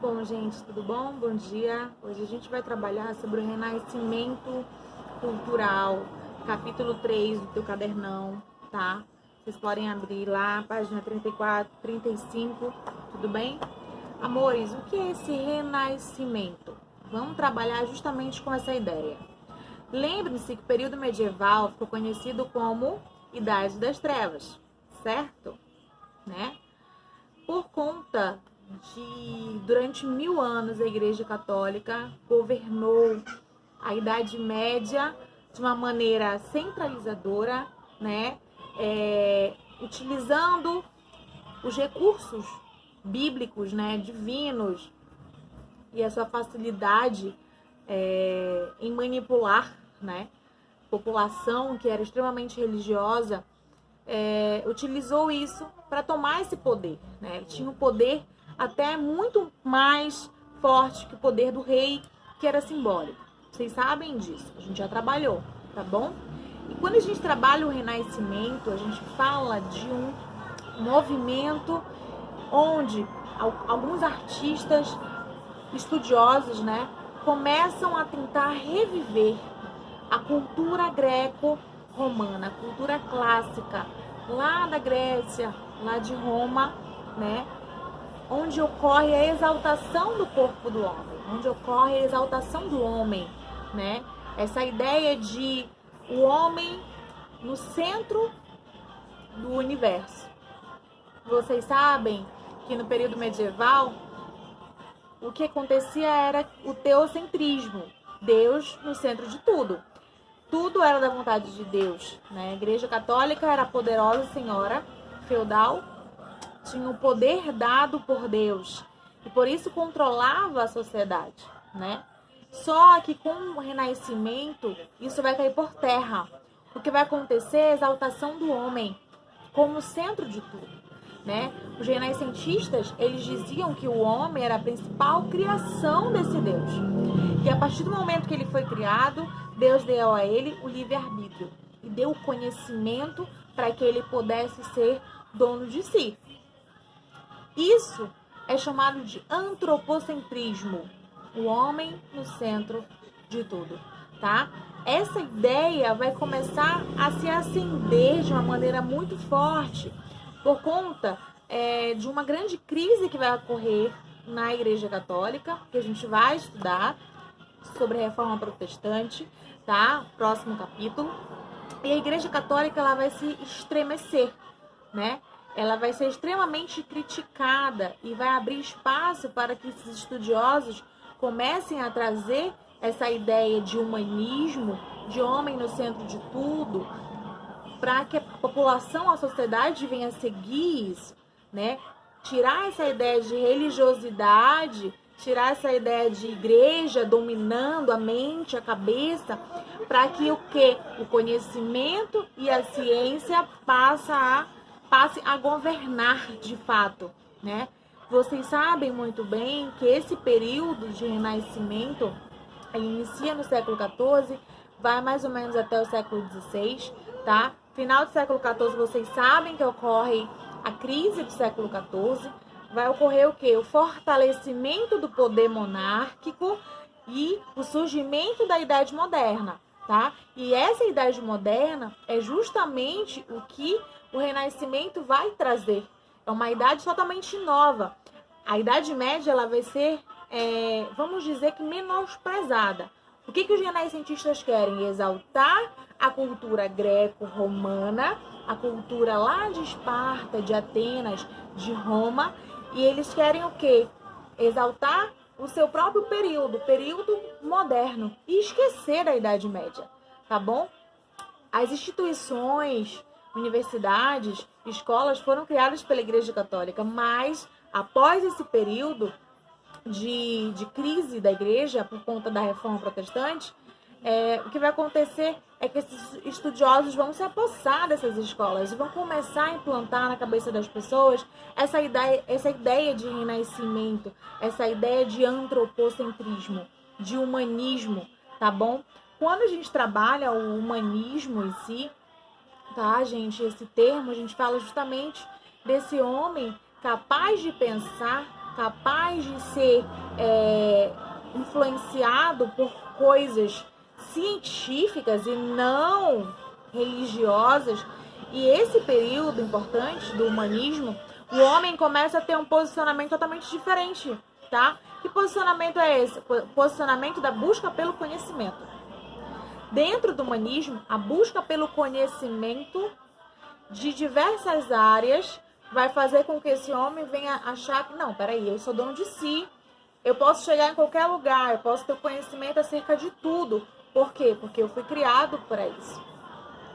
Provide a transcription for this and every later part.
Bom, gente, tudo bom? Bom dia. Hoje a gente vai trabalhar sobre o renascimento cultural, capítulo 3 do teu cadernão, tá? Vocês podem abrir lá, página 34, 35, tudo bem? Amores, o que é esse renascimento? Vamos trabalhar justamente com essa ideia. Lembre-se que o período medieval ficou conhecido como Idade das Trevas, certo? Né? Por conta durante 1000 anos, a Igreja Católica governou a Idade Média de uma maneira centralizadora, né? Utilizando os recursos bíblicos, né? Divinos, e a sua facilidade em manipular, né? População que era extremamente religiosa, utilizou isso para tomar esse poder, né? Ele tinha um poder até muito mais forte que o poder do rei, que era simbólico. Vocês sabem disso, a gente já trabalhou, tá bom? E quando a gente trabalha o Renascimento, a gente fala de um movimento onde alguns artistas estudiosos, né, começam a tentar reviver a cultura greco-romana, a cultura clássica, lá da Grécia, lá de Roma, né? Onde ocorre a exaltação do corpo do homem, onde ocorre a exaltação do homem, né? Essa ideia de o homem no centro do universo. Vocês sabem que no período medieval, o que acontecia era o teocentrismo, Deus no centro de tudo. Tudo era da vontade de Deus, né? A Igreja Católica era a poderosa senhora feudal, tinha o poder dado por Deus e por isso controlava a sociedade, né? Só que com o Renascimento, isso vai cair por terra. O que vai acontecer é a exaltação do homem como centro de tudo, né? Os renascentistas, eles diziam que o homem era a principal criação desse Deus. E a partir do momento que ele foi criado, Deus deu a ele o livre-arbítrio e deu o conhecimento para que ele pudesse ser dono de si. Isso é chamado de antropocentrismo, o homem no centro de tudo, tá? Essa ideia vai começar a se acender de uma maneira muito forte por conta de uma grande crise que vai ocorrer na Igreja Católica, que a gente vai estudar sobre a Reforma Protestante, tá? Próximo capítulo. E a Igreja Católica, ela vai se estremecer, né? Ela vai ser extremamente criticada e vai abrir espaço para que esses estudiosos comecem a trazer essa ideia de humanismo, de homem no centro de tudo, para que a população, a sociedade venha seguir isso, né? Tirar essa ideia de religiosidade, tirar essa ideia de igreja dominando a mente, a cabeça, para que o conhecimento e a ciência passe a governar de fato, né? Vocês sabem muito bem que esse período de renascimento, ele inicia no século XIV, vai mais ou menos até o século XVI, tá? Final do século XIV, vocês sabem que ocorre a crise do século XIV, vai ocorrer o quê? O fortalecimento do poder monárquico e o surgimento da Idade Moderna, tá? E essa Idade Moderna é justamente o que o Renascimento vai trazer. É uma idade totalmente nova. A Idade Média, ela vai ser, vamos dizer que menosprezada. O que os renascentistas querem? Exaltar a cultura greco-romana, a cultura lá de Esparta, de Atenas, de Roma, e eles querem o quê? Exaltar o seu próprio período moderno, e esquecer a Idade Média, tá bom? As instituições, universidades, escolas foram criadas pela Igreja Católica, mas após esse período de crise da igreja por conta da Reforma Protestante, o que vai acontecer é que esses estudiosos vão se apossar dessas escolas e vão começar a implantar na cabeça das pessoas essa ideia de renascimento, essa ideia de antropocentrismo, de humanismo, tá bom? Quando a gente trabalha o humanismo em si, tá, gente? Esse termo, a gente fala justamente desse homem capaz de pensar, capaz de ser influenciado por coisas científicas e não religiosas. E esse período importante do humanismo, o homem começa a ter um posicionamento totalmente diferente, tá? Que posicionamento é esse? Posicionamento da busca pelo conhecimento. Dentro do humanismo, a busca pelo conhecimento de diversas áreas vai fazer com que esse homem venha achar que, não, peraí, eu sou dono de si, eu posso chegar em qualquer lugar, eu posso ter conhecimento acerca de tudo. Por quê? Porque eu fui criado para isso.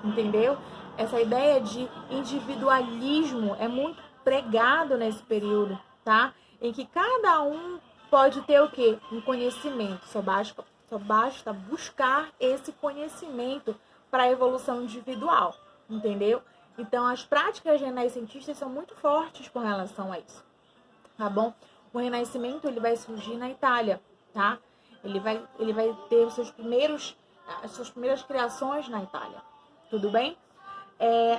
Entendeu? Essa ideia de individualismo é muito pregado nesse período, tá? Em que cada um pode ter o quê? Um conhecimento. Só basta buscar esse conhecimento para a evolução individual, entendeu? Então, as práticas renascentistas são muito fortes com relação a isso, tá bom? O Renascimento, ele vai surgir na Itália, tá? Ele vai ter as suas primeiras criações na Itália, tudo bem?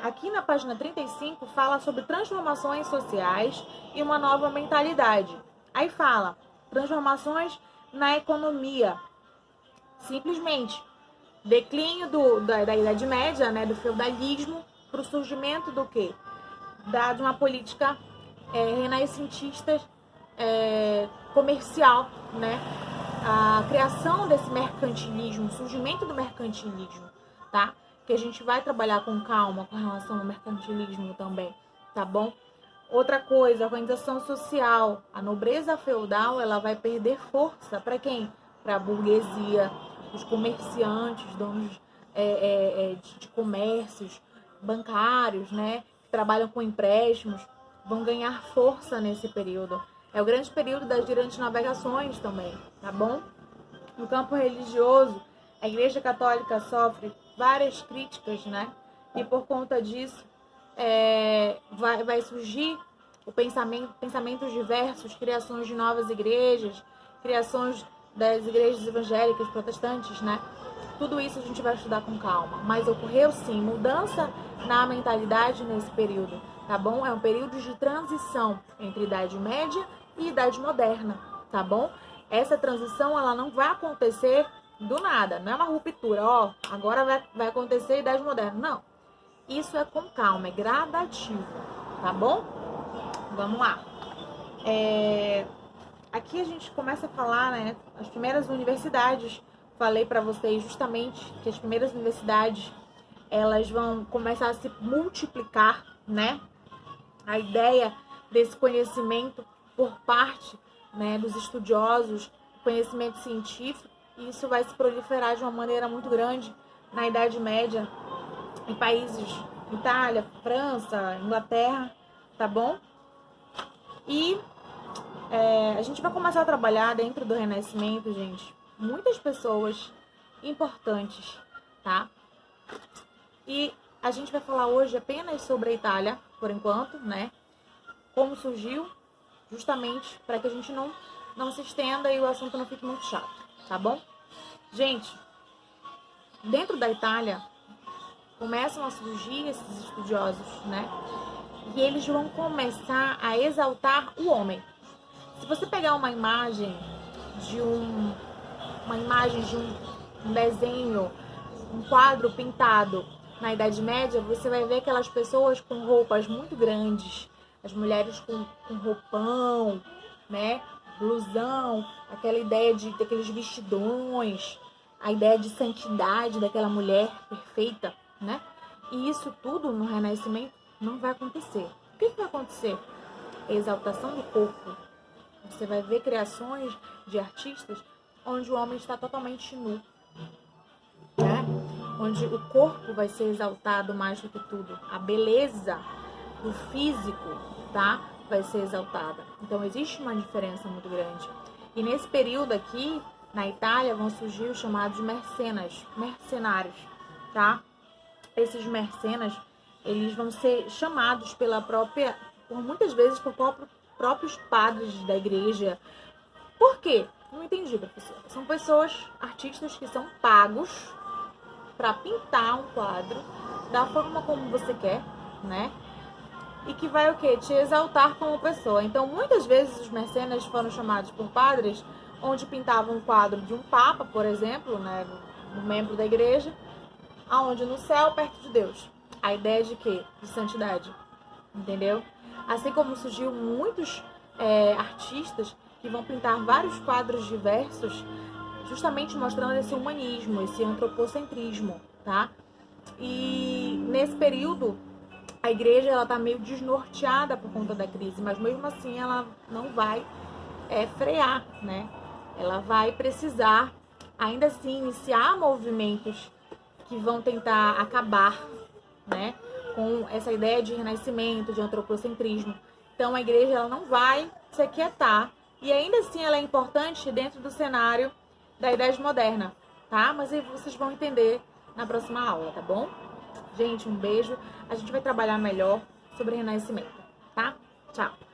Aqui na página 35 fala sobre transformações sociais e uma nova mentalidade. Aí fala transformações na economia. Simplesmente, declínio da Idade Média, né, do feudalismo, para o surgimento do quê? De uma política renascentista comercial, né? A criação desse mercantilismo, o surgimento do mercantilismo, tá? Que a gente vai trabalhar com calma com relação ao mercantilismo também, tá bom? Outra coisa, a organização social, a nobreza feudal, ela vai perder força para quem? Para a burguesia, os comerciantes, donos de comércios, bancários, né? Que trabalham com empréstimos, vão ganhar força nesse período. É o grande período das grandes navegações também, tá bom? No campo religioso, a Igreja Católica sofre várias críticas, né? E por conta disso, vai surgir pensamentos diversos, criações de novas igrejas, criações das igrejas evangélicas, protestantes, né? Tudo isso a gente vai estudar com calma. Mas ocorreu, sim, mudança na mentalidade nesse período, tá bom? É um período de transição entre Idade Média e Idade Moderna, tá bom? Essa transição, ela não vai acontecer do nada, não é uma ruptura, ó, agora vai acontecer a Idade Moderna. Não, isso é com calma, é gradativo, tá bom? Vamos lá. Aqui a gente começa a falar, né, as primeiras universidades. Falei para vocês justamente que as primeiras universidades, elas vão começar a se multiplicar, né? A ideia desse conhecimento por parte, né, dos estudiosos, conhecimento científico, e isso vai se proliferar de uma maneira muito grande na Idade Média, em países Itália, França, Inglaterra, tá bom? E a gente vai começar a trabalhar dentro do Renascimento, gente, muitas pessoas importantes, tá? E a gente vai falar hoje apenas sobre a Itália, por enquanto, né? Como surgiu, justamente para que a gente não se estenda e o assunto não fique muito chato, tá bom? Gente, dentro da Itália, começam a surgir esses estudiosos, né? E eles vão começar a exaltar o homem. Se você pegar uma imagem de um desenho, um quadro pintado na Idade Média, você vai ver aquelas pessoas com roupas muito grandes, as mulheres com roupão, né, blusão, aquela ideia daqueles vestidões, a ideia de santidade daquela mulher perfeita, né? E isso tudo no Renascimento não vai acontecer. O que vai acontecer? A exaltação do corpo. Você vai ver criações de artistas onde o homem está totalmente nu, né? Onde o corpo vai ser exaltado mais do que tudo. A beleza do físico, tá? Vai ser exaltada. Então existe uma diferença muito grande. E nesse período aqui, na Itália, vão surgir os chamados mercenários, tá? Esses mercenas, eles vão ser chamados por muitas vezes por próprios padres da igreja. Por quê? Não entendi, professora. São pessoas, artistas que são pagos para pintar um quadro da forma como você quer, né? e que vai o quê? Te exaltar como pessoa. Então, muitas vezes os mecenas foram chamados por padres, onde pintavam um quadro de um papa, por exemplo, né, um membro da igreja, aonde no céu, perto de Deus. A ideia de quê? De santidade. Entendeu? Assim como surgiu muitos artistas que vão pintar vários quadros diversos, justamente mostrando esse humanismo, esse antropocentrismo, tá? E nesse período, a igreja ela tá meio desnorteada por conta da crise, mas mesmo assim ela não vai frear, né? Ela vai precisar, ainda assim, iniciar movimentos que vão tentar acabar, né, com essa ideia de renascimento, de antropocentrismo. Então a igreja ela não vai se aquietar e ainda assim ela é importante dentro do cenário da Idade Moderna, tá? Mas aí vocês vão entender na próxima aula, tá bom? Gente, um beijo. A gente vai trabalhar melhor sobre renascimento, tá? Tchau!